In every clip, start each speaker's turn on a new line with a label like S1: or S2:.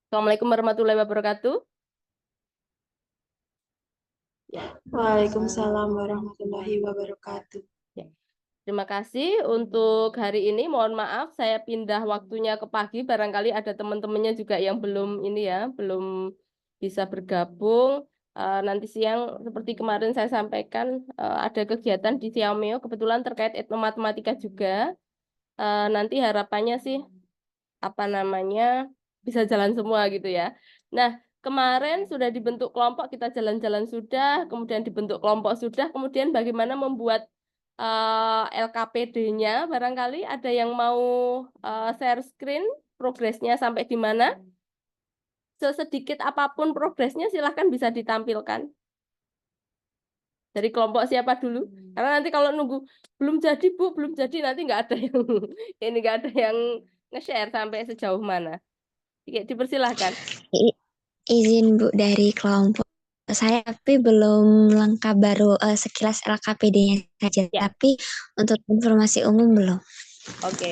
S1: Assalamualaikum warahmatullahi wabarakatuh. Ya,
S2: Waalaikumsalam warahmatullahi wabarakatuh.
S1: ya. Terima kasih untuk hari ini. Mohon maaf, saya pindah waktunya ke pagi. Barangkali ada teman-temannya juga yang belum ini ya, belum bisa bergabung. Nanti siang, seperti kemarin saya sampaikan, ada kegiatan di Siameo, kebetulan terkait etnomatematika juga. Nanti harapannya sih apa namanya bisa jalan semua gitu ya. Nah, kemarin sudah dibentuk kelompok, kita jalan-jalan sudah, kemudian dibentuk kelompok sudah, kemudian bagaimana membuat LKPD-nya, barangkali ada yang mau share screen progresnya sampai di mana? Sesedikit apapun progresnya silahkan bisa ditampilkan. Dari kelompok siapa dulu? Karena nanti kalau nunggu belum jadi Bu, belum jadi nanti nggak ada yang ini nggak ada yang nge-share sampai sejauh mana. Oke, dipersilahkan.
S3: Izin Bu dari kelompok saya, tapi belum lengkap, baru sekilas LKPD-nya saja,
S1: Ya,
S3: tapi untuk informasi umum belum.
S1: oke.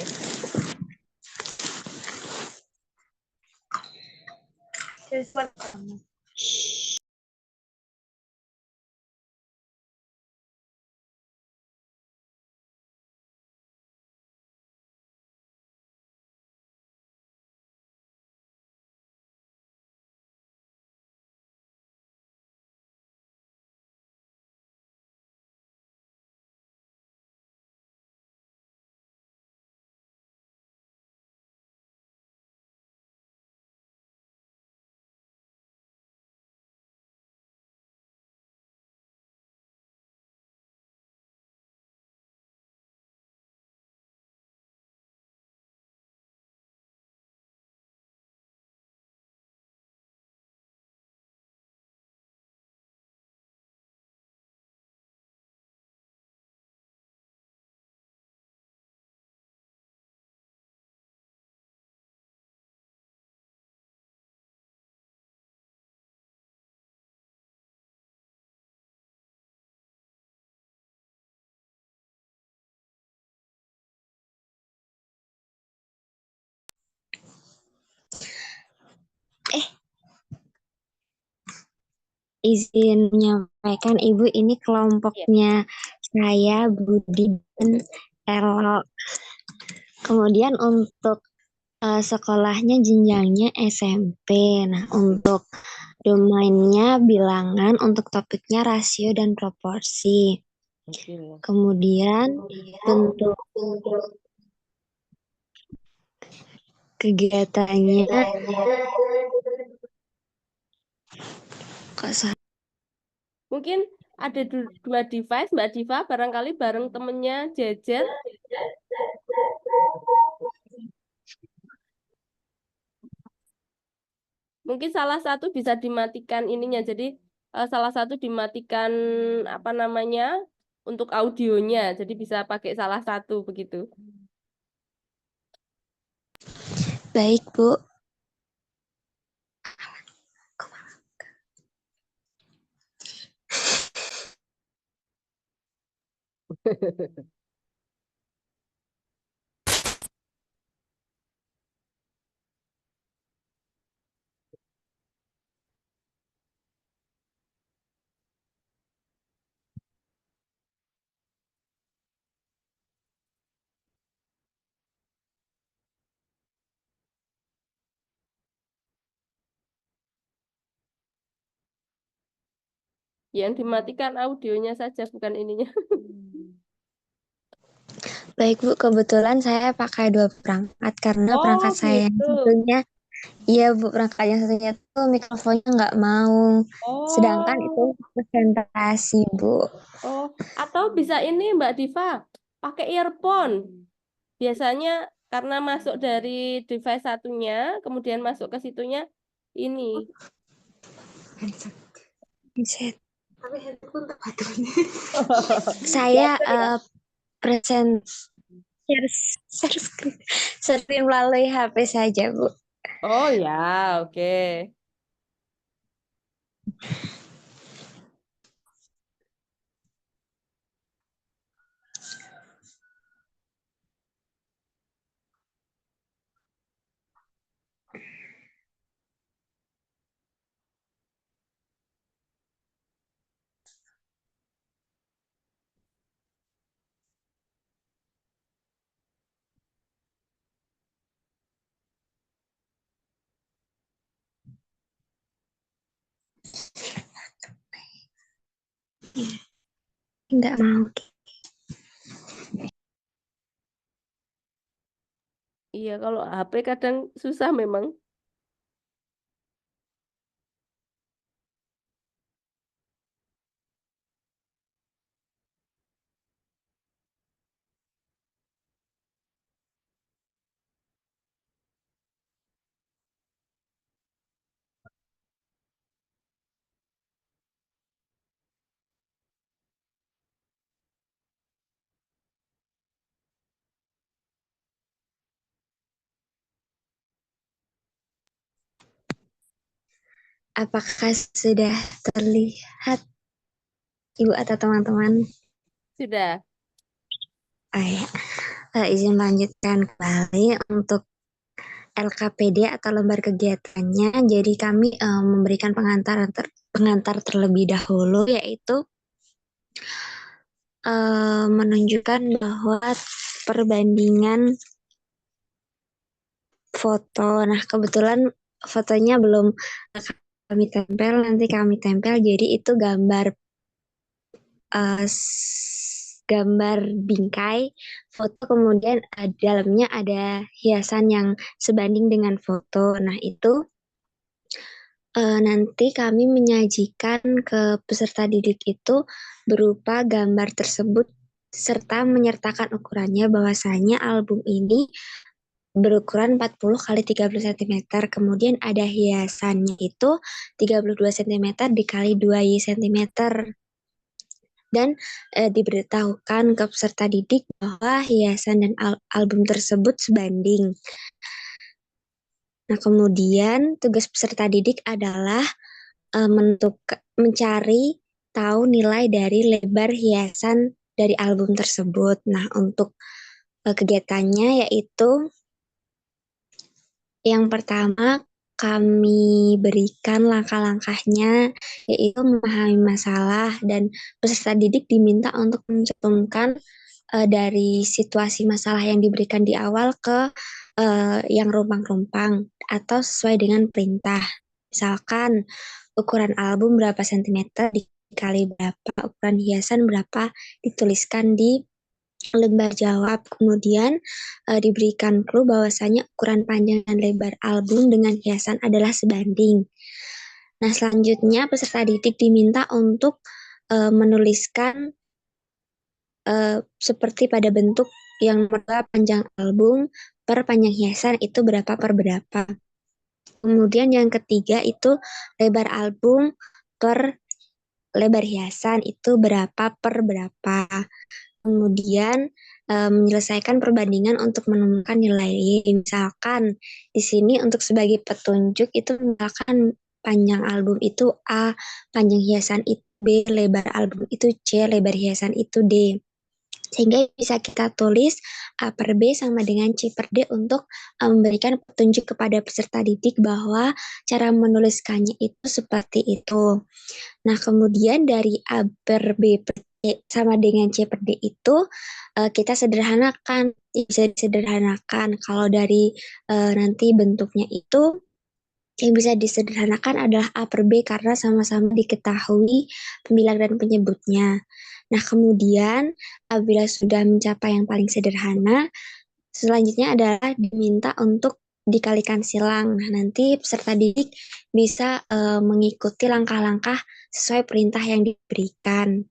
S3: Izin menyampaikan Ibu, ini
S1: Ya.
S3: kelompoknya saya, Budi dan Elo. Kemudian untuk sekolahnya jenjangnya SMP. Nah, untuk domainnya bilangan, untuk topiknya rasio dan proporsi.
S1: Oke.
S3: Kemudian bentuk kegiatannya kok
S1: Mungkin ada dua device, Mbak Diva, barangkali bareng temennya Jejet. Mungkin salah satu bisa dimatikan ininya. Jadi salah satu dimatikan apa namanya untuk audionya. Jadi bisa pakai salah satu begitu.
S3: baik, Bu.
S1: Yang dimatikan audionya saja, bukan ininya.
S3: Baik, Bu. Kebetulan saya pakai dua perangkat karena
S1: Oh
S3: perangkat saya yang
S1: gitu.
S3: satunya, iya Bu, perangkat yang satunya tuh mikrofonnya nggak mau. Sedangkan itu
S1: Oh,
S3: konsentrasi, Bu.
S1: oh. Atau bisa ini Mbak Diva, pakai earphone. Biasanya karena masuk dari device satunya, kemudian masuk ke situnya ini.
S3: Headset.
S2: Tapi handphone tak baterainya.
S3: Saya
S1: Biasa ya.
S3: present share, screen melalui HP saja, Bu.
S1: Oh ya, oke.
S3: Nggak mau.
S1: Iya, kalau HP kadang susah memang.
S3: Apakah sudah terlihat Ibu atau teman-teman?
S1: Sudah.
S3: Ya. Izin lanjutkan kembali untuk LKPD atau lembar kegiatannya. Jadi kami memberikan pengantar terlebih dahulu, yaitu menunjukkan bahwa perbandingan foto. Nah, kebetulan fotonya belum kami tempel, nanti kami tempel. Jadi itu gambar bingkai foto, kemudian dalamnya ada hiasan yang sebanding dengan foto. Nah, itu nanti kami menyajikan ke peserta didik itu berupa gambar tersebut serta menyertakan ukurannya, bahwasanya album ini berukuran 40 kali 30 cm. Kemudian ada hiasannya itu 32 cm dikali 2 cm. Dan diberitahukan ke peserta didik bahwa hiasan dan album tersebut sebanding. Nah, kemudian tugas peserta didik adalah mencari tahu nilai dari lebar hiasan dari album tersebut. Nah, untuk kegiatannya yaitu yang pertama kami berikan langkah-langkahnya, yaitu memahami masalah, dan peserta didik diminta untuk mencantumkan dari situasi masalah yang diberikan di awal ke yang rumpang-rumpang atau sesuai dengan perintah. Misalkan ukuran album berapa sentimeter dikali berapa, ukuran hiasan berapa, dituliskan di lembar jawab. Kemudian diberikan clue bahwasanya ukuran panjang dan lebar album dengan hiasan adalah sebanding. Nah, selanjutnya peserta didik diminta untuk menuliskan seperti pada bentuk yang nomor panjang album per panjang hiasan itu berapa per berapa. Kemudian yang ketiga itu lebar album per lebar hiasan itu berapa per berapa. Kemudian menyelesaikan perbandingan untuk menemukan nilai Y. Misalkan di sini untuk sebagai petunjuk itu misalkan panjang album itu A, panjang hiasan itu B, lebar album itu C, lebar hiasan itu D. Sehingga bisa kita tulis A per B sama dengan C per D untuk memberikan petunjuk kepada peserta didik bahwa cara menuliskannya itu seperti itu. Nah, kemudian dari A per B per C sama dengan C per D itu kita sederhanakan, bisa disederhanakan. Kalau dari nanti bentuknya itu yang bisa disederhanakan adalah A per B karena sama-sama diketahui pembilang dan penyebutnya. Nah, kemudian apabila sudah mencapai yang paling sederhana, selanjutnya adalah diminta untuk dikalikan silang. Nah, nanti peserta didik bisa mengikuti langkah-langkah sesuai perintah yang diberikan.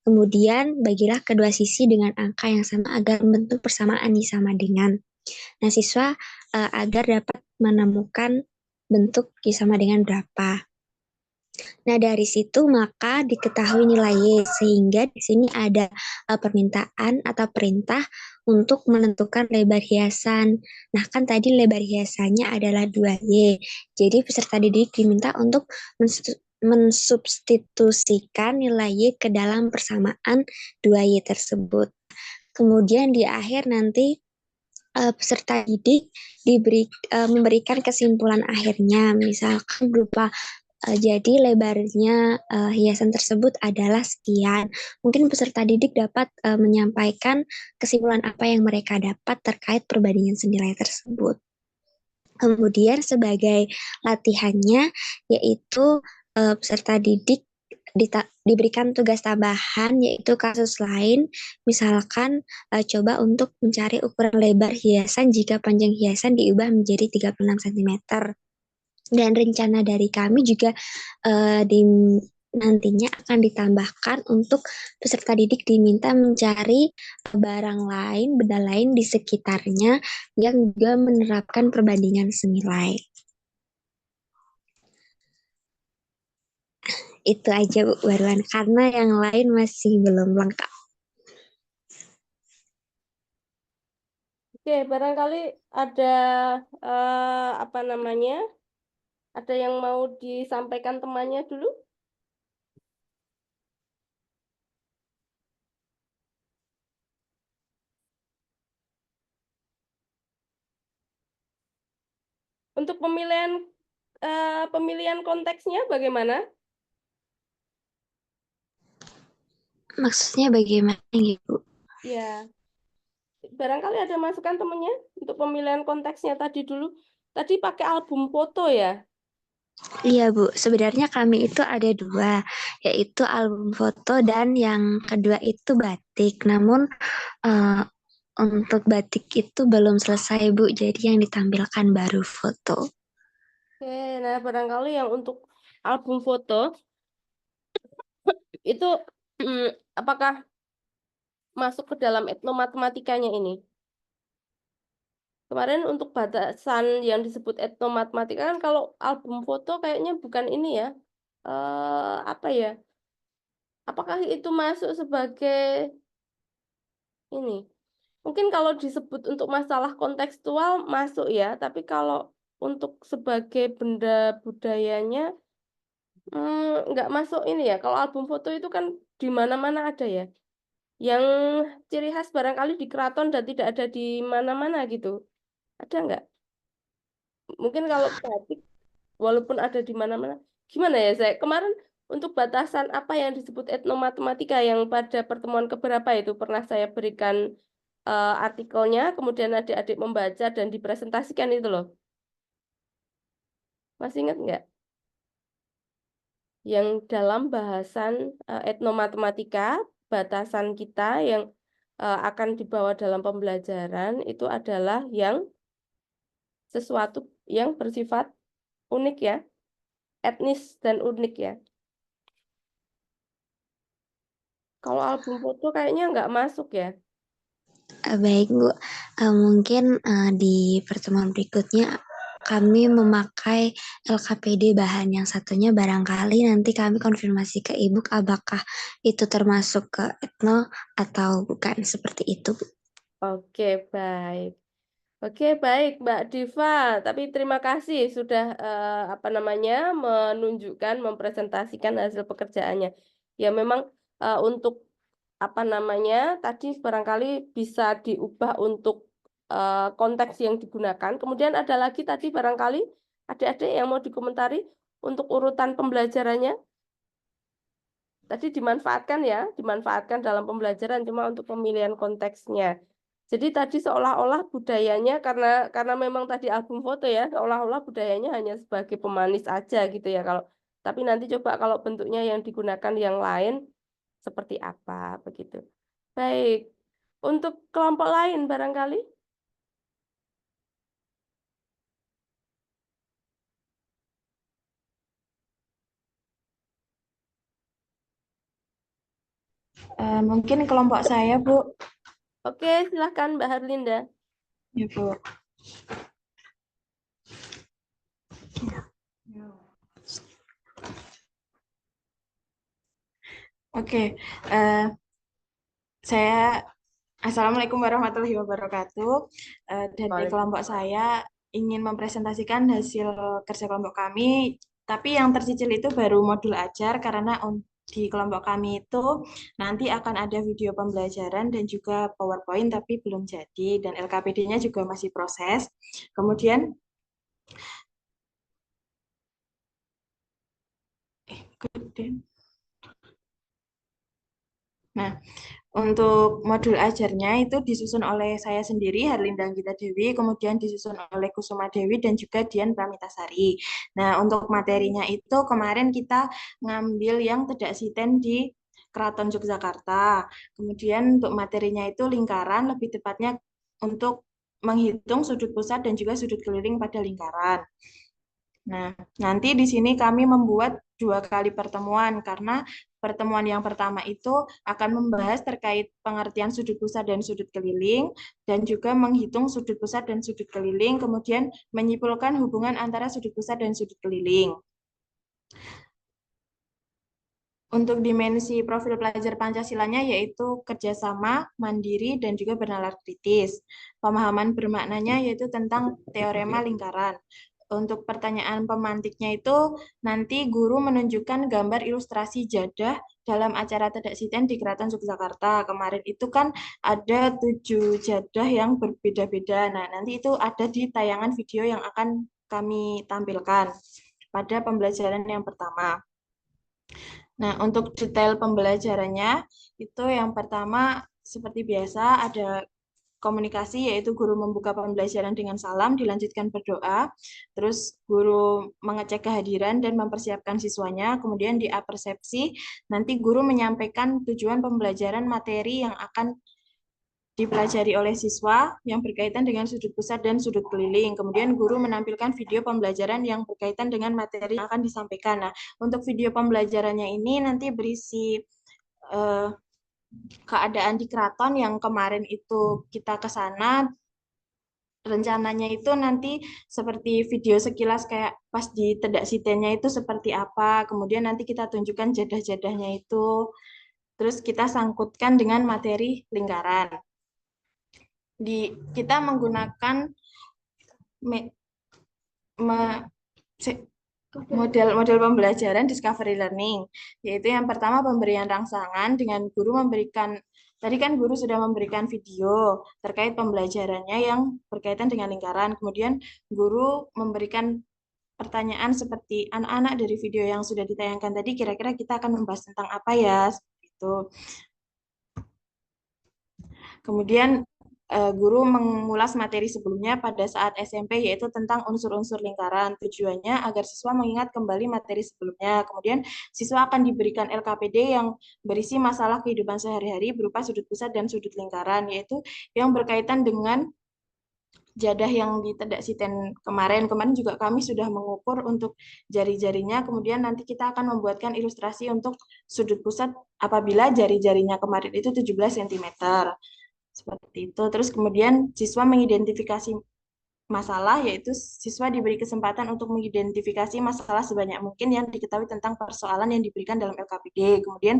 S3: Kemudian bagilah kedua sisi dengan angka yang sama agar membentuk persamaan Y sama dengan. Nah, siswa agar dapat menemukan bentuk Y sama dengan berapa. Nah, dari situ maka diketahui nilai Y, sehingga di sini ada permintaan atau perintah untuk menentukan lebar hiasan. Nah, kan tadi lebar hiasannya adalah 2Y. Jadi peserta didik diminta untuk mensubstitusikan nilai Y ke dalam persamaan 2Y tersebut. Kemudian di akhir nanti peserta didik memberikan kesimpulan akhirnya, misalkan berupa jadi lebarnya hiasan tersebut adalah sekian. Mungkin peserta didik dapat menyampaikan kesimpulan apa yang mereka dapat terkait perbandingan senilai tersebut. Kemudian sebagai latihannya yaitu peserta didik diberikan tugas tambahan yaitu kasus lain, misalkan coba untuk mencari ukuran lebar hiasan jika panjang hiasan diubah menjadi 36 cm. Dan rencana dari kami juga nantinya akan ditambahkan untuk peserta didik diminta mencari barang lain, benda lain di sekitarnya yang juga menerapkan perbandingan senilai. Itu aja Bu Barwan, karena yang lain masih belum lengkap.
S1: Oke, barangkali ada apa namanya? Ada yang mau disampaikan temannya dulu? Untuk pemilihan konteksnya bagaimana?
S3: Maksudnya bagaimana gitu?
S1: Ya, barangkali ada masukan temannya untuk pemilihan konteksnya tadi dulu. Tadi pakai album foto ya?
S3: Iya Bu, sebenarnya kami itu ada dua, yaitu album foto dan yang kedua itu batik. Namun eh, untuk batik itu belum selesai Bu, jadi yang ditampilkan baru foto.
S1: Oke, nah barangkali yang untuk album foto itu apakah masuk ke dalam etnomatematikanya ini? Kemarin untuk batasan yang disebut etnomatematika kan kalau album foto kayaknya bukan ini ya. Apa ya? Apakah itu masuk sebagai ini? Mungkin kalau disebut untuk masalah kontekstual masuk ya, tapi kalau untuk sebagai benda budayanya nggak masuk ini ya. Kalau album foto itu kan di mana-mana ada ya. Yang ciri khas barangkali di keraton dan tidak ada di mana-mana gitu. Ada nggak? Mungkin kalau batik walaupun ada di mana-mana. Gimana ya saya? Kemarin untuk batasan apa yang disebut etnomatematika yang pada pertemuan keberapa itu pernah saya berikan artikelnya, kemudian adik-adik membaca dan dipresentasikan itu loh. Masih ingat nggak? Yang dalam bahasan etnomatematika, batasan kita yang akan dibawa dalam pembelajaran itu adalah yang sesuatu yang bersifat unik ya, etnis dan unik ya. Kalau album foto kayaknya nggak masuk ya.
S3: Baik Bu, mungkin di pertemuan berikutnya kami memakai LKPD bahan yang satunya, barangkali nanti kami konfirmasi ke Ibu apakah itu termasuk ke etno atau bukan, seperti itu Bu.
S1: Oke, baik. Oke, baik Mbak Diva. Tapi terima kasih sudah apa namanya menunjukkan, mempresentasikan hasil pekerjaannya. Ya memang untuk apa namanya tadi barangkali bisa diubah untuk konteks yang digunakan. Kemudian ada lagi tadi barangkali adik-adik yang mau dikomentari untuk urutan pembelajarannya. Tadi dimanfaatkan ya, dimanfaatkan dalam pembelajaran cuma untuk pemilihan konteksnya. Jadi tadi seolah-olah budayanya karena memang tadi album foto ya, seolah-olah budayanya hanya sebagai pemanis aja gitu ya kalau tapi nanti coba kalau bentuknya yang digunakan yang lain seperti apa begitu. Baik. Untuk kelompok lain barangkali.
S2: Mungkin kelompok saya, Bu.
S1: Oke, silahkan Mbak Harlinda.
S2: Ya, Bu. Oke, saya Assalamualaikum warahmatullahi wabarakatuh. Dari kelompok saya ingin mempresentasikan hasil kerja kelompok kami, tapi yang tercicil itu baru modul ajar karena di kelompok kami itu nanti akan ada video pembelajaran dan juga PowerPoint tapi belum jadi dan LKPD-nya juga masih proses. Kemudian kemudian nah, Untuk modul ajarnya itu disusun oleh saya sendiri, Harlinda Anggita Dewi, kemudian disusun oleh Kusuma Dewi dan juga Dian Pramitasari. Nah, untuk materinya itu kemarin kita ngambil yang Tedak Siten di Keraton Yogyakarta. Kemudian untuk materinya itu lingkaran, lebih tepatnya untuk menghitung sudut pusat dan juga sudut keliling pada lingkaran. Nah, nanti di sini kami membuat 2 kali pertemuan karena pertemuan yang pertama itu akan membahas terkait pengertian sudut pusat dan sudut keliling dan juga menghitung sudut pusat dan sudut keliling, kemudian menyimpulkan hubungan antara sudut pusat dan sudut keliling. Untuk dimensi profil pelajar Pancasilanya yaitu kerjasama, mandiri, dan juga bernalar kritis. Pemahaman bermaknanya yaitu tentang teorema lingkaran. Untuk pertanyaan pemantiknya itu nanti guru menunjukkan gambar ilustrasi jadah dalam acara Tedak Siten di Keraton Yogyakarta. Kemarin itu kan ada 7 jadah yang berbeda-beda. Nah, nanti itu ada di tayangan video yang akan kami tampilkan pada pembelajaran yang pertama. Nah, untuk detail pembelajarannya itu yang pertama seperti biasa ada komunikasi yaitu guru membuka pembelajaran dengan salam dilanjutkan berdoa, terus guru mengecek kehadiran dan mempersiapkan siswanya, kemudian di apersepsi nanti guru menyampaikan tujuan pembelajaran materi yang akan dipelajari oleh siswa yang berkaitan dengan sudut pusat dan sudut keliling. Kemudian guru menampilkan video pembelajaran yang berkaitan dengan materi yang akan disampaikan. Nah, untuk video pembelajarannya ini nanti berisi keadaan di keraton yang kemarin itu kita ke sana. Rencananya itu nanti seperti video sekilas kayak pas di Tedak Sitennya itu seperti apa. Kemudian nanti kita tunjukkan jadah-jadahnya itu. Terus kita sangkutkan dengan materi lingkaran. Kita menggunakan model pembelajaran discovery learning, yaitu yang pertama pemberian rangsangan dengan guru memberikan, tadi kan guru sudah memberikan video terkait pembelajarannya yang berkaitan dengan lingkaran, kemudian guru memberikan pertanyaan seperti anak-anak dari video yang sudah ditayangkan tadi kira-kira kita akan membahas tentang apa ya, seperti itu. Kemudian guru mengulas materi sebelumnya pada saat SMP yaitu tentang unsur-unsur lingkaran. Tujuannya agar siswa mengingat kembali materi sebelumnya. Kemudian siswa akan diberikan LKPD yang berisi masalah kehidupan sehari-hari berupa sudut pusat dan sudut lingkaran, yaitu yang berkaitan dengan jadah yang di Tedak Siten kemarin. Kemarin juga kami sudah mengukur untuk jari-jarinya, kemudian nanti kita akan membuatkan ilustrasi untuk sudut pusat apabila jari-jarinya kemarin itu 17 cm. Seperti itu. Terus kemudian siswa mengidentifikasi masalah, yaitu siswa diberi kesempatan untuk mengidentifikasi masalah sebanyak mungkin yang diketahui tentang persoalan yang diberikan dalam LKPD. Kemudian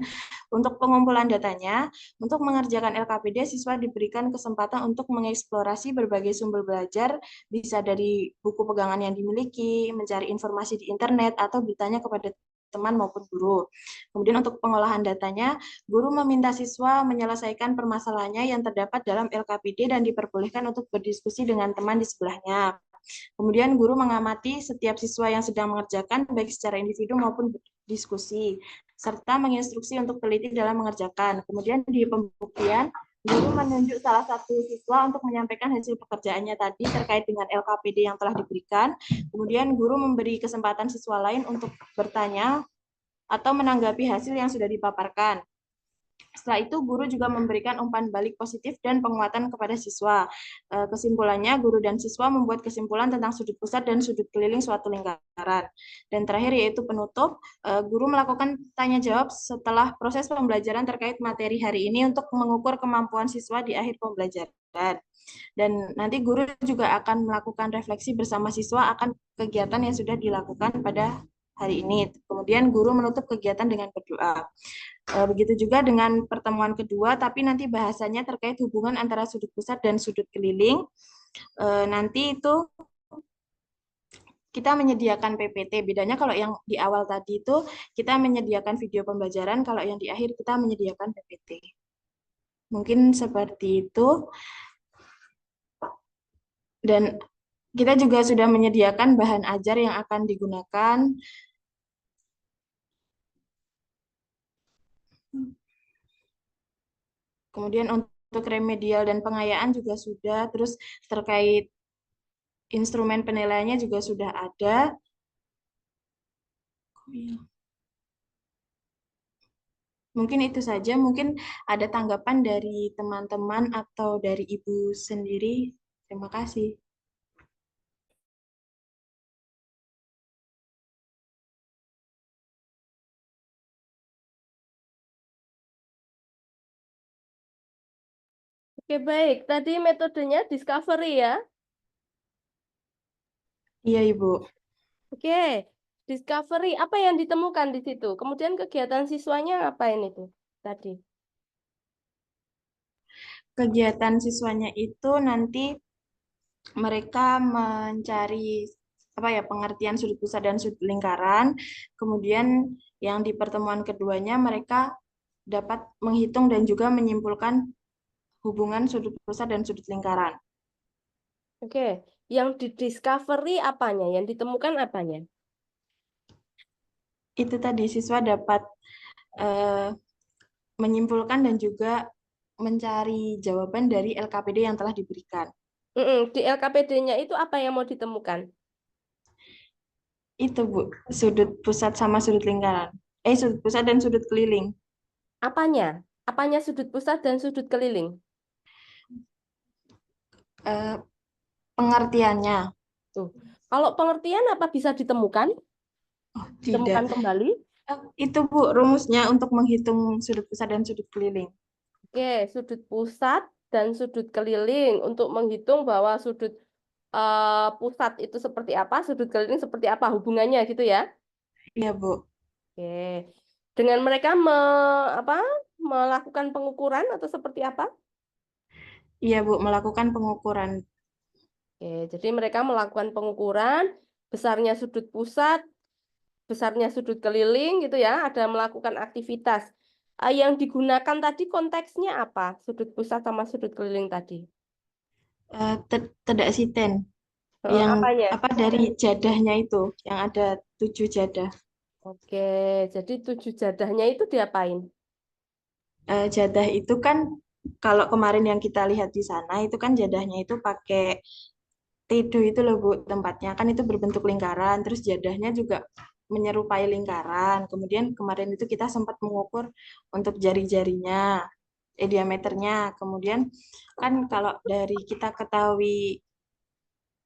S2: untuk pengumpulan datanya, untuk mengerjakan LKPD, siswa diberikan kesempatan untuk mengeksplorasi berbagai sumber belajar, bisa dari buku pegangan yang dimiliki, mencari informasi di internet, atau bertanya kepada teman maupun guru. Kemudian untuk pengolahan datanya, guru meminta siswa menyelesaikan permasalahannya yang terdapat dalam LKPD dan diperbolehkan untuk berdiskusi dengan teman di sebelahnya. Kemudian guru mengamati setiap siswa yang sedang mengerjakan baik secara individu maupun berdiskusi, serta menginstruksi untuk teliti dalam mengerjakan. Kemudian di pembuktian, guru menunjuk salah satu siswa untuk menyampaikan hasil pekerjaannya tadi terkait dengan LKPD yang telah diberikan. Kemudian guru memberi kesempatan siswa lain untuk bertanya atau menanggapi hasil yang sudah dipaparkan. Setelah itu, guru juga memberikan umpan balik positif dan penguatan kepada siswa. Kesimpulannya, guru dan siswa membuat kesimpulan tentang sudut pusat dan sudut keliling suatu lingkaran. Dan terakhir yaitu penutup, guru melakukan tanya-jawab setelah proses pembelajaran terkait materi hari ini untuk mengukur kemampuan siswa di akhir pembelajaran. Dan nanti guru juga akan melakukan refleksi bersama siswa akan kegiatan yang sudah dilakukan pada hari ini. Kemudian guru menutup kegiatan dengan berdoa. Begitu juga dengan pertemuan kedua, tapi nanti bahasanya terkait hubungan antara sudut pusat dan sudut keliling. Nanti itu kita menyediakan PPT. Bedanya kalau yang di awal tadi itu kita menyediakan video pembelajaran, kalau yang di akhir kita menyediakan PPT. Mungkin seperti itu. Dan kita juga sudah menyediakan bahan ajar yang akan digunakan. Kemudian untuk remedial dan pengayaan juga sudah, terus terkait instrumen penilaiannya juga sudah ada. Mungkin itu saja, mungkin ada tanggapan dari teman-teman atau dari Ibu sendiri. Terima kasih.
S1: Oke, baik. Tadi metodenya discovery ya.
S2: Iya, Ibu.
S1: Oke, discovery apa yang ditemukan di situ? Kemudian kegiatan siswanya ngapain itu tadi?
S2: Kegiatan siswanya itu nanti mereka mencari apa ya pengertian sudut pusat dan sudut lingkaran. Kemudian yang di pertemuan keduanya mereka dapat menghitung dan juga menyimpulkan hubungan sudut pusat dan sudut lingkaran.
S1: Oke, yang di discovery apanya? Yang ditemukan apanya?
S2: Itu tadi siswa dapat eh, menyimpulkan dan juga mencari jawaban dari LKPD yang telah diberikan.
S1: Di LKPD-nya itu apa yang mau ditemukan?
S2: Itu Bu, sudut pusat sama sudut lingkaran. Sudut pusat dan sudut keliling.
S1: Apanya? Apanya sudut pusat dan sudut keliling?
S2: Eh, Pengertiannya.
S1: Tuh. Kalau pengertian apa bisa ditemukan?
S2: Tidak.
S1: Ditemukan kembali?
S2: Itu Bu, rumusnya untuk menghitung sudut pusat dan sudut keliling.
S1: Oke, sudut pusat dan sudut keliling untuk menghitung bahwa sudut pusat itu seperti apa, sudut keliling seperti apa hubungannya gitu ya.
S2: Iya Bu.
S1: Oke. Dengan mereka apa, melakukan pengukuran atau seperti apa?
S2: Iya Bu, melakukan pengukuran.
S1: Oke, jadi mereka melakukan pengukuran besarnya sudut pusat, besarnya sudut keliling gitu ya, ada melakukan aktivitas. Yang digunakan tadi konteksnya apa? Sudut pusat sama sudut keliling tadi.
S2: Tidak siten. Yang
S1: Apanya?
S2: apa dari jadahnya itu, yang ada 7 jadah.
S1: Oke, jadi 7 jadahnya itu diapain?
S2: Jadah itu kan kalau kemarin yang kita lihat di sana itu kan jadahnya itu pakai tidu itu loh Bu tempatnya kan itu berbentuk lingkaran terus jadahnya juga menyerupai lingkaran. Kemudian kemarin itu kita sempat mengukur untuk jari-jarinya, diameternya. Kemudian kan kalau dari kita ketahui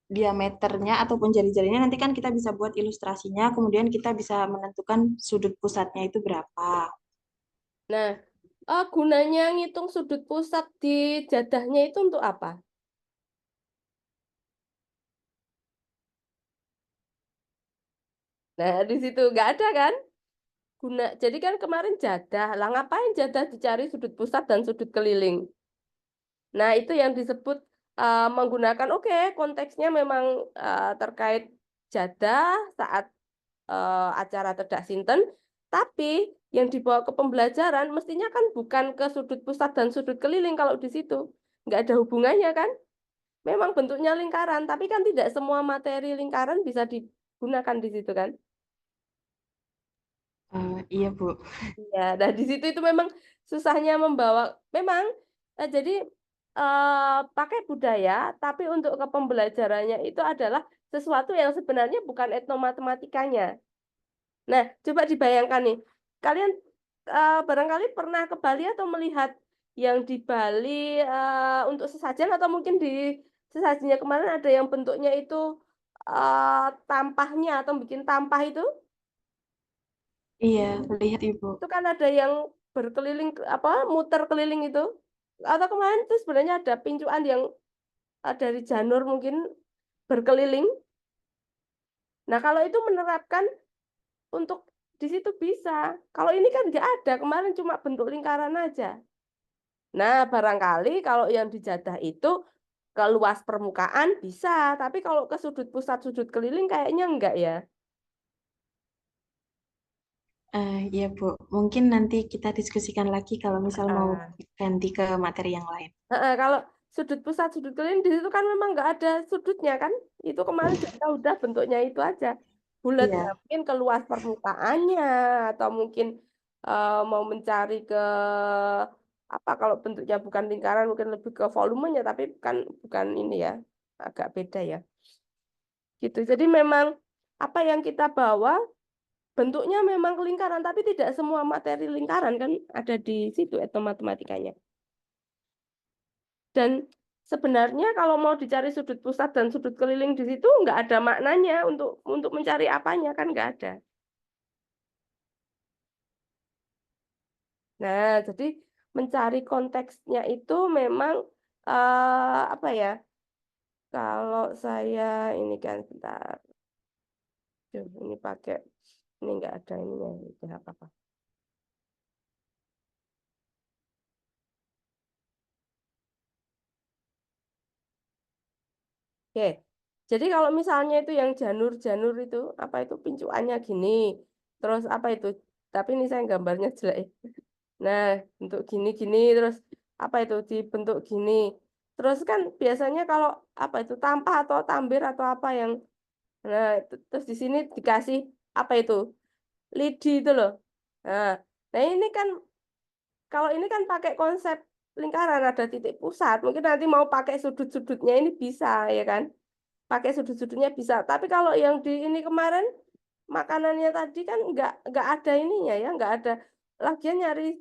S2: diameternya ataupun jari-jarinya nanti kan kita bisa buat ilustrasinya, kemudian kita bisa menentukan sudut pusatnya itu berapa.
S1: Nah, gunanya ngitung sudut pusat di jadahnya itu untuk apa? Nah, di situ nggak ada kan? Jadi kan kemarin jadah. Lah ngapain jadah dicari sudut pusat dan sudut keliling? Nah, itu yang disebut menggunakan, oke, konteksnya memang terkait jadah saat acara Tedak Sinten, tapi yang dibawa ke pembelajaran mestinya kan bukan ke sudut pusat dan sudut keliling kalau di situ. Nggak ada hubungannya kan? Memang bentuknya lingkaran, tapi kan tidak semua materi lingkaran bisa digunakan di situ kan?
S2: Iya Bu.
S1: Ya, nah di situ itu memang susahnya membawa, memang jadi pakai budaya, tapi untuk ke pembelajarannya itu adalah sesuatu yang sebenarnya bukan etnomatematikanya. Nah, coba dibayangkan nih, kalian barangkali pernah ke Bali atau melihat yang di Bali untuk sesajen atau mungkin di sesajennya kemarin ada yang bentuknya itu tampahnya atau bikin tampah
S2: Iya, lihat Ibu.
S1: itu kan ada yang berkeliling apa muter keliling itu atau kemarin itu sebenarnya ada pincuan yang dari janur mungkin berkeliling. Nah, kalau itu menerapkan untuk di situ bisa. Kalau ini kan nggak ada, kemarin cuma bentuk lingkaran aja. Nah, barangkali kalau yang dijadah itu ke luas permukaan bisa, tapi kalau ke sudut pusat, sudut keliling kayaknya enggak ya.
S2: Iya Bu, mungkin nanti kita diskusikan lagi kalau misal mau
S1: Ah.
S2: ganti ke materi yang lain.
S1: Kalau sudut pusat, sudut keliling di situ kan memang nggak ada sudutnya kan. Itu kemarin kita udah bentuknya itu aja. Bulat ya,
S2: Iya,
S1: mungkin ke luas permukaannya atau mungkin mau mencari ke apa kalau bentuknya bukan lingkaran mungkin lebih ke volumenya, tapi bukan ini ya, agak beda ya. Gitu. Jadi memang apa yang kita bawa bentuknya memang lingkaran, tapi tidak semua materi lingkaran kan ada di situ atau matematikanya. Dan sebenarnya kalau mau dicari sudut pusat dan sudut keliling di situ nggak ada maknanya untuk mencari apanya kan nggak ada. Nah, jadi mencari konteksnya itu memang apa ya? Kalau saya ini kan bentar, Duh, ini pakai ini nggak ada ininya, ini apa? Oke, jadi kalau misalnya itu yang janur-janur itu, apa itu pincuannya gini, terus apa itu? Tapi ini saya gambarnya jelek. Nah, bentuk gini-gini, terus apa itu dibentuk gini. Terus kan biasanya kalau apa itu tampah atau tambir atau apa yang, nah terus di sini dikasih apa itu lidi itu loh. Nah, nah ini kan kalau ini kan pakai konsep lingkaran ada titik pusat, mungkin nanti mau pakai sudut-sudutnya ini bisa ya kan? Pakai sudut-sudutnya bisa. Tapi kalau yang di ini kemarin makanannya tadi kan nggak ada ininya ya, nggak ada. Lagian nyari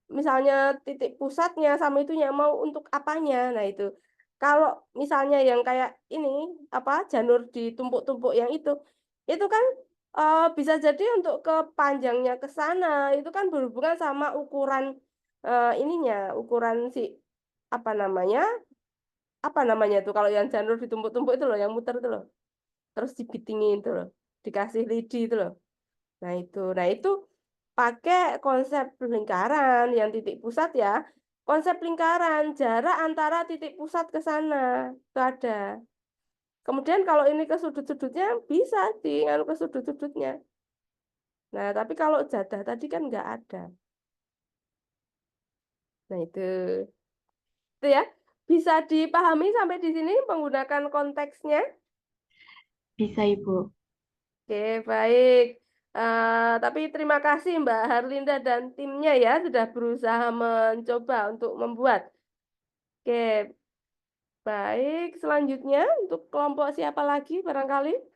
S1: misalnya titik pusatnya sama itunya mau untuk apanya. Nah itu. Kalau misalnya yang kayak ini apa janur ditumpuk-tumpuk yang itu kan bisa jadi untuk ke panjangnya ke sana itu kan berhubungan sama ukuran ininya, ukuran si apa namanya itu kalau yang janur ditumpuk-tumpuk itu loh, yang muter itu loh, terus dibitingin itu loh, dikasih lidi itu loh. Nah itu pakai konsep lingkaran yang titik pusat ya, konsep lingkaran jarak antara titik pusat ke sana itu ada. Kemudian kalau ini ke sudut-sudutnya bisa tinggal ke sudut-sudutnya. Nah tapi kalau jadah tadi kan nggak ada. Nah itu ya bisa dipahami sampai di sini menggunakan konteksnya.
S2: Bisa, Ibu.
S1: Oke, baik. Tapi terima kasih Mbak Harlinda dan timnya ya sudah berusaha mencoba untuk membuat. Oke, baik. Selanjutnya untuk kelompok siapa lagi barangkali?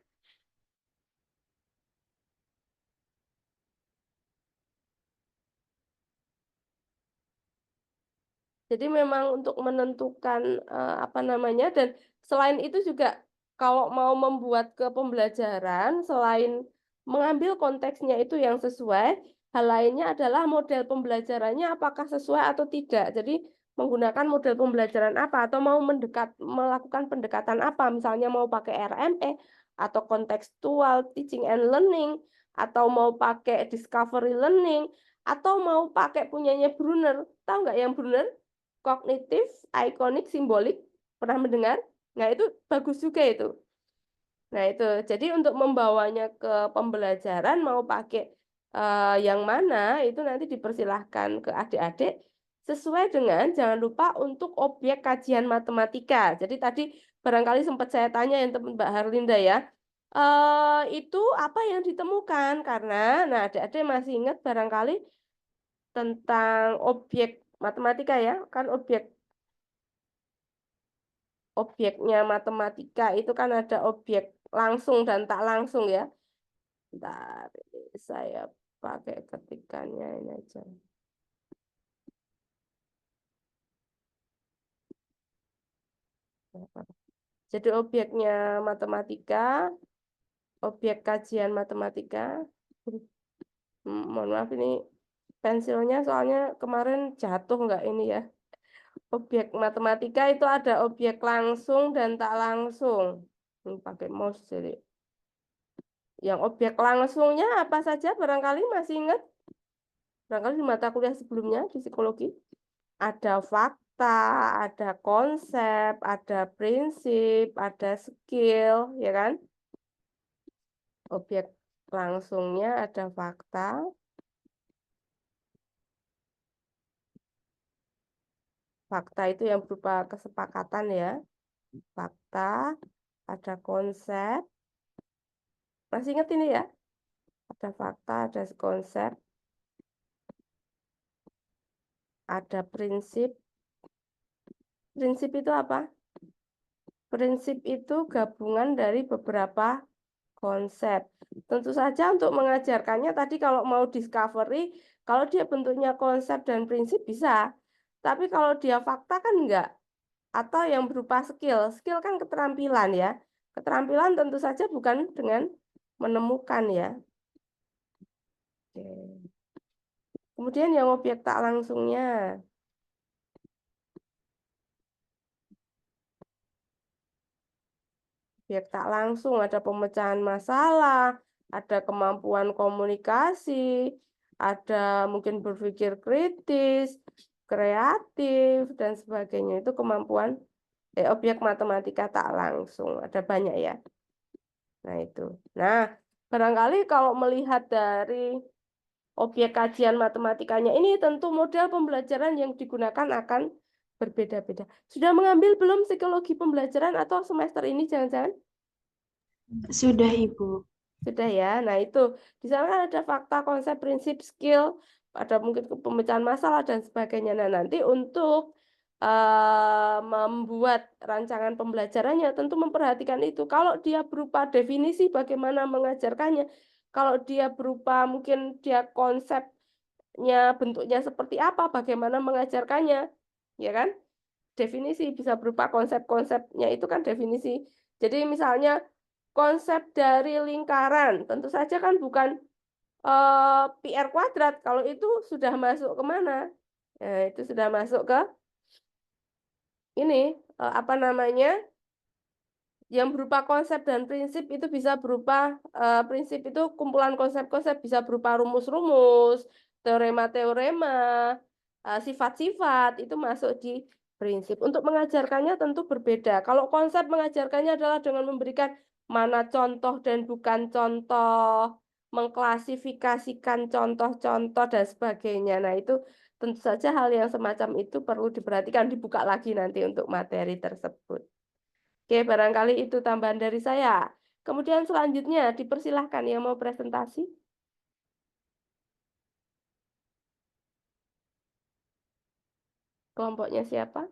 S1: Jadi memang untuk menentukan apa namanya dan selain itu juga kalau mau membuat ke pembelajaran selain mengambil konteksnya itu yang sesuai, hal lainnya adalah model pembelajarannya apakah sesuai atau tidak. Jadi menggunakan model pembelajaran apa atau mau melakukan pendekatan apa, misalnya mau pakai RME atau kontekstual teaching and learning atau mau pakai discovery learning atau mau pakai punyanya Brunner. Tahu nggak yang Brunner? Kognitif, ikonik, simbolik. Pernah mendengar? Nah, itu bagus juga itu. Nah, itu. Jadi untuk membawanya ke pembelajaran mau pakai yang mana itu nanti dipersilahkan ke adik-adik sesuai dengan jangan lupa untuk objek kajian matematika. Jadi tadi barangkali sempat saya tanya yang teman Mbak Harlinda ya. Itu apa yang ditemukan karena nah adik-adik masih ingat barangkali tentang objek matematika ya, kan objeknya matematika itu kan ada objek langsung dan tak langsung ya. Bentar, ini saya pakai ketikannya ini aja. Jadi objeknya matematika, objek kajian matematika. Mohon maaf ini pensilnya soalnya kemarin jatuh nggak ini ya. Objek matematika itu ada objek langsung dan tak langsung. Ini pakai mouse jadi. Yang objek langsungnya apa saja barangkali masih ingat? Barangkali di mata kuliah sebelumnya di psikologi. Ada fakta, ada konsep, ada prinsip, ada skill, ya kan? Objek langsungnya ada fakta. Fakta itu yang berupa kesepakatan ya. Fakta, ada konsep. Masih ingat ini ya? Ada fakta, ada konsep, ada prinsip. Prinsip itu apa? Prinsip itu gabungan dari beberapa konsep. Tentu saja untuk mengajarkannya tadi kalau mau discovery, kalau dia bentuknya konsep dan prinsip bisa. Tapi kalau dia fakta kan enggak. Atau yang berupa skill. Skill kan keterampilan ya. Keterampilan tentu saja bukan dengan menemukan ya. Oke. Kemudian yang objek tak langsungnya. Objek tak langsung ada pemecahan masalah, ada kemampuan komunikasi, ada mungkin berpikir kritis, kreatif, dan sebagainya. Itu kemampuan objek matematika tak langsung. Ada banyak ya. Nah itu. Nah, barangkali kalau melihat dari objek kajian matematikanya ini tentu model pembelajaran yang digunakan akan berbeda-beda. Sudah mengambil belum psikologi pembelajaran atau semester ini jangan-jangan?
S2: Sudah, Ibu.
S1: Sudah ya. Nah, itu di sana kan ada fakta, konsep, prinsip, skill, ada mungkin pemecahan masalah dan sebagainya. Nah, nanti untuk membuat rancangan pembelajarannya tentu memperhatikan itu. Kalau dia berupa definisi bagaimana mengajarkannya, kalau dia berupa mungkin dia konsepnya bentuknya seperti apa, bagaimana mengajarkannya, ya kan? Definisi bisa berupa konsep-konsepnya itu kan definisi. Jadi misalnya konsep dari lingkaran, tentu saja kan bukan PR kuadrat. Kalau itu sudah masuk kemana? Nah, itu sudah masuk ke ini apa namanya? Yang berupa konsep dan prinsip itu bisa berupa prinsip itu kumpulan konsep-konsep bisa berupa rumus-rumus, teorema-teorema, sifat-sifat itu masuk di prinsip. Untuk mengajarkannya tentu berbeda. Kalau konsep mengajarkannya adalah dengan memberikan mana contoh dan bukan contoh, mengklasifikasikan contoh-contoh dan sebagainya. Nah, itu tentu saja hal yang semacam itu perlu diperhatikan, dibuka lagi nanti untuk materi tersebut. Oke, barangkali itu tambahan dari saya. Kemudian selanjutnya dipersilahkan yang mau presentasi. Kelompoknya siapa?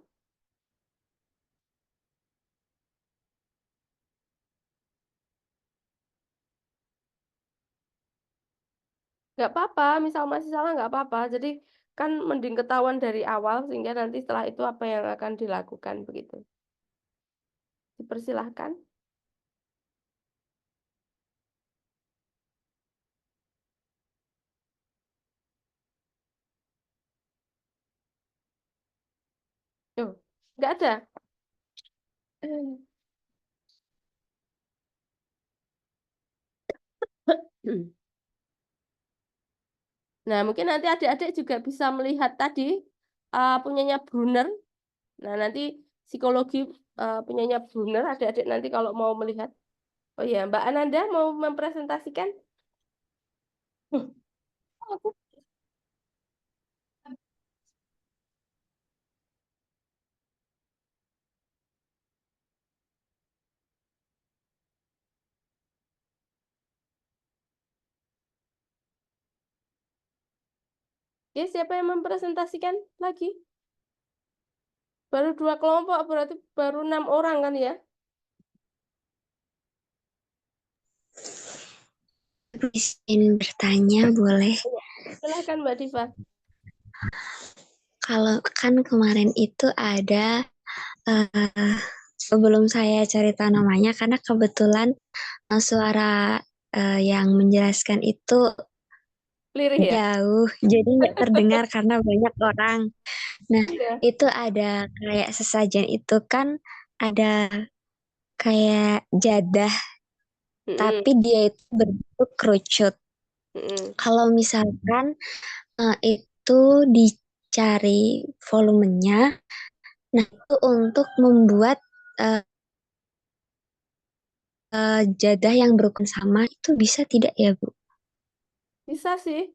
S1: Nggak apa-apa, misal masih salah nggak apa-apa. Jadi kan mending ketahuan dari awal sehingga nanti setelah itu apa yang akan dilakukan begitu. Dipersilahkan. Tuh, nggak ada. Nah, mungkin nanti adik-adik juga bisa melihat tadi punyanya Brunner. Nah, nanti psikologi punyanya Brunner, adik-adik nanti kalau mau melihat. Oh iya, Mbak Ananda mau mempresentasikan? Aku. Oke, siapa yang mempresentasikan lagi? Baru 2 kelompok, berarti baru 6 orang kan ya?
S3: Izin bertanya boleh?
S1: Silahkan Mbak Diva.
S3: Kalau kan kemarin itu ada sebelum saya cerita namanya karena kebetulan suara yang menjelaskan itu
S1: Lirih ya?
S3: jauh, jadi nggak terdengar karena banyak orang. Nah,
S1: Iya.
S3: itu ada kayak sesajen itu kan ada kayak jadah,
S1: Mm-mm,
S3: tapi dia itu berbentuk kerucut.
S1: mm-mm.
S3: Kalau misalkan itu dicari volumenya, nah itu untuk membuat eh, jadah yang berukuran sama itu bisa tidak ya, Bu?
S1: Bisa sih.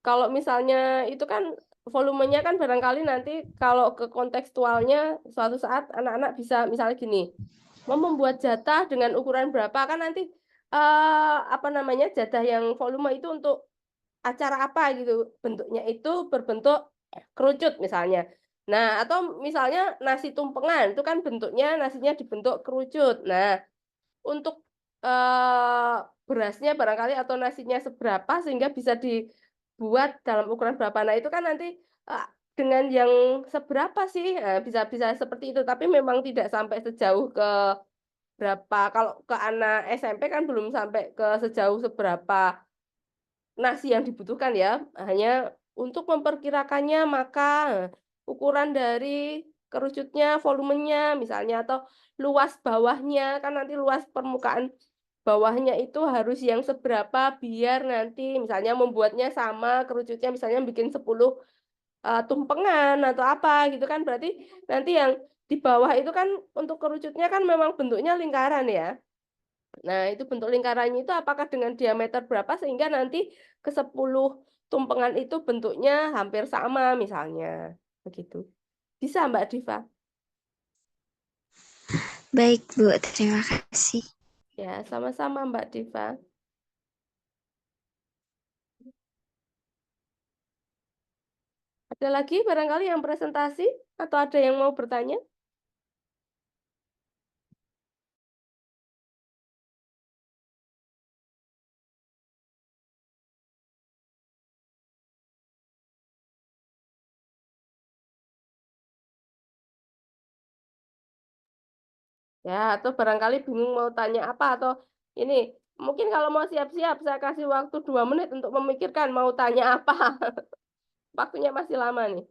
S1: Kalau misalnya itu kan volumenya kan barangkali nanti kalau ke kontekstualnya suatu saat anak-anak bisa misalnya gini, mau membuat jatah dengan ukuran berapa kan nanti apa namanya jatah yang volume itu untuk acara apa gitu bentuknya itu berbentuk kerucut misalnya. Nah, atau misalnya nasi tumpengan, itu kan bentuknya nasinya dibentuk kerucut. Nah, untuk berasnya barangkali atau nasinya seberapa sehingga bisa dibuat dalam ukuran berapa. Nah, itu kan nanti dengan yang seberapa sih, bisa bisa seperti itu. Tapi memang tidak sampai sejauh ke berapa. Kalau ke anak SMP kan belum sampai ke sejauh seberapa nasi yang dibutuhkan ya. Hanya untuk memperkirakannya maka ukuran dari kerucutnya, volumenya misalnya atau luas bawahnya kan nanti luas permukaan bawahnya itu harus yang seberapa biar nanti misalnya membuatnya sama kerucutnya misalnya bikin 10 tumpengan atau apa gitu kan berarti nanti yang di bawah itu kan untuk kerucutnya kan memang bentuknya lingkaran ya. Nah, itu bentuk lingkarannya itu apakah dengan diameter berapa sehingga nanti ke 10 tumpengan itu bentuknya hampir sama misalnya. Begitu. Bisa Mbak Diva?
S3: Baik, Bu. Terima kasih.
S1: Ya, sama-sama Mbak Diva. Ada lagi barangkali yang presentasi atau ada yang mau bertanya? Ya, atau barangkali bingung mau tanya apa atau ini mungkin kalau mau siap-siap saya kasih waktu 2 menit untuk memikirkan mau tanya apa. Waktunya masih lama nih.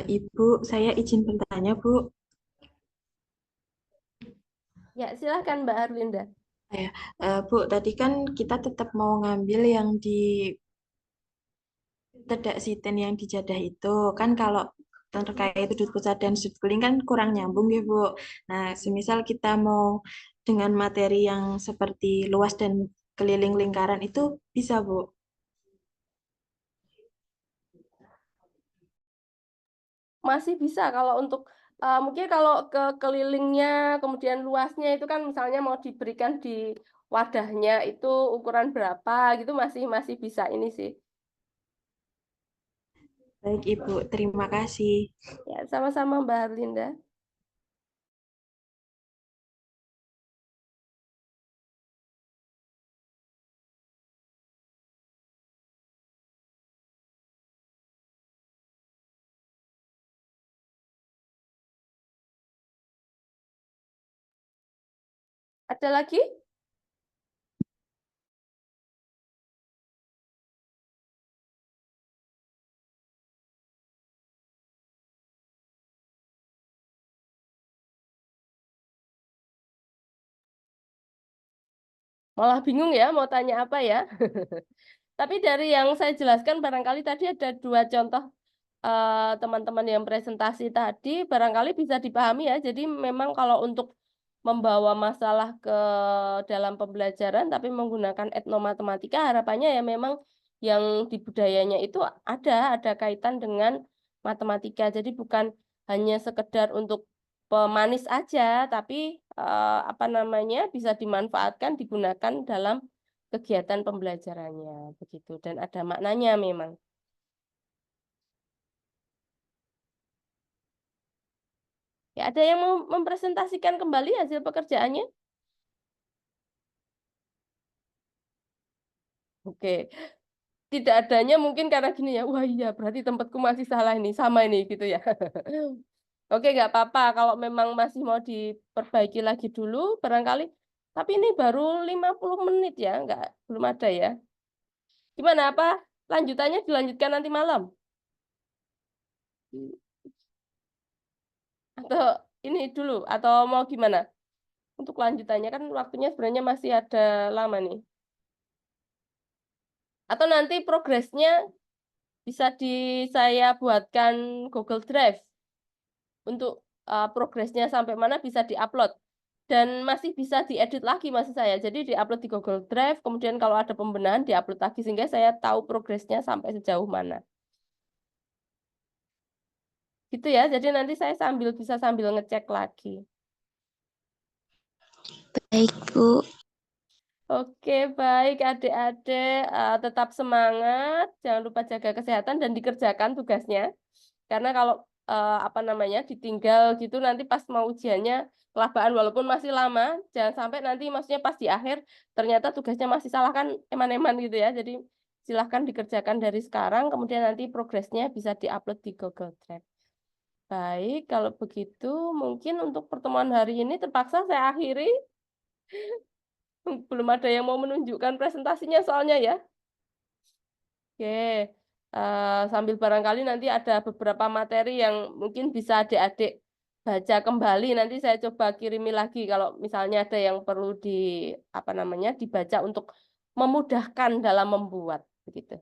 S2: Ibu, saya izin bertanya, Bu.
S1: Ya, silahkan Mbak Arlinda.
S2: Bu, tadi kan kita tetap mau ngambil yang di tedak siten yang dijadah itu. Kan kalau terkait sudut pusat dan sudut keliling kan kurang nyambung ya, Bu. Nah, semisal kita mau dengan materi yang seperti luas dan keliling lingkaran itu bisa, Bu.
S1: Masih bisa kalau untuk mungkin kalau ke kelilingnya kemudian luasnya itu kan misalnya mau diberikan di wadahnya itu ukuran berapa gitu masih masih bisa ini sih.
S2: Baik, Ibu. Terima kasih.
S1: Ya, sama-sama Mbak Arlinda. Ada lagi? Malah bingung ya mau tanya apa ya. Tapi dari yang saya jelaskan barangkali tadi ada 2 contoh teman-teman yang presentasi tadi barangkali bisa dipahami ya. Jadi memang kalau untuk membawa masalah ke dalam pembelajaran tapi menggunakan etnomatematika harapannya ya memang yang di budayanya itu ada kaitan dengan matematika. Jadi bukan hanya sekedar untuk pemanis aja, tapi apa namanya bisa dimanfaatkan digunakan dalam kegiatan pembelajarannya begitu dan ada maknanya memang. Ya, ada yang mau mempresentasikan kembali hasil pekerjaannya? Oke, tidak adanya mungkin karena gini ya, wah iya berarti tempatku masih salah ini, sama ini gitu ya. Oke, nggak apa-apa kalau memang masih mau diperbaiki lagi dulu, barangkali. Tapi ini baru 50 menit ya, nggak, belum ada ya. Gimana, apa lanjutannya dilanjutkan nanti malam? Atau ini dulu, atau mau gimana? Untuk lanjutannya kan waktunya sebenarnya masih ada lama nih. Atau nanti progresnya bisa saya buatkan Google Drive untuk progresnya sampai mana bisa diupload. Dan masih bisa diedit lagi maksud saya. Jadi diupload di Google Drive, kemudian kalau ada pembenahan diupload lagi sehingga saya tahu progresnya sampai sejauh mana. Gitu ya. Jadi nanti saya bisa sambil ngecek lagi.
S3: Baik, Bu.
S1: Oke, baik adik-adik, tetap semangat, jangan lupa jaga kesehatan dan dikerjakan tugasnya. Karena kalau apa namanya ditinggal gitu nanti pas mau ujiannya kelabaan walaupun masih lama, jangan sampai nanti maksudnya pas di akhir ternyata tugasnya masih salah kan eman-eman gitu ya. Jadi silahkan dikerjakan dari sekarang, kemudian nanti progresnya bisa diupload di Google Drive. Baik, kalau begitu mungkin untuk pertemuan hari ini terpaksa saya akhiri. Belum ada yang mau menunjukkan presentasinya soalnya ya. Oke, sambil barangkali nanti ada beberapa materi yang mungkin bisa adik-adik baca kembali. Nanti saya coba kirimi lagi kalau misalnya ada yang perlu apa namanya dibaca untuk memudahkan dalam membuat begitu.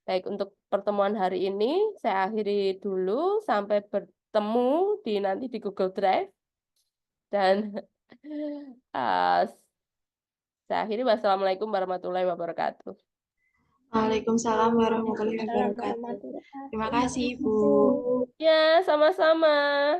S1: Baik, untuk pertemuan hari ini saya akhiri dulu sampai bertemu nanti di Google Drive dan uh, saya akhiri. Wassalamualaikum warahmatullahi wabarakatuh.
S2: Waalaikumsalam warahmatullahi wabarakatuh. Terima kasih, Ibu.
S1: Ya, sama-sama.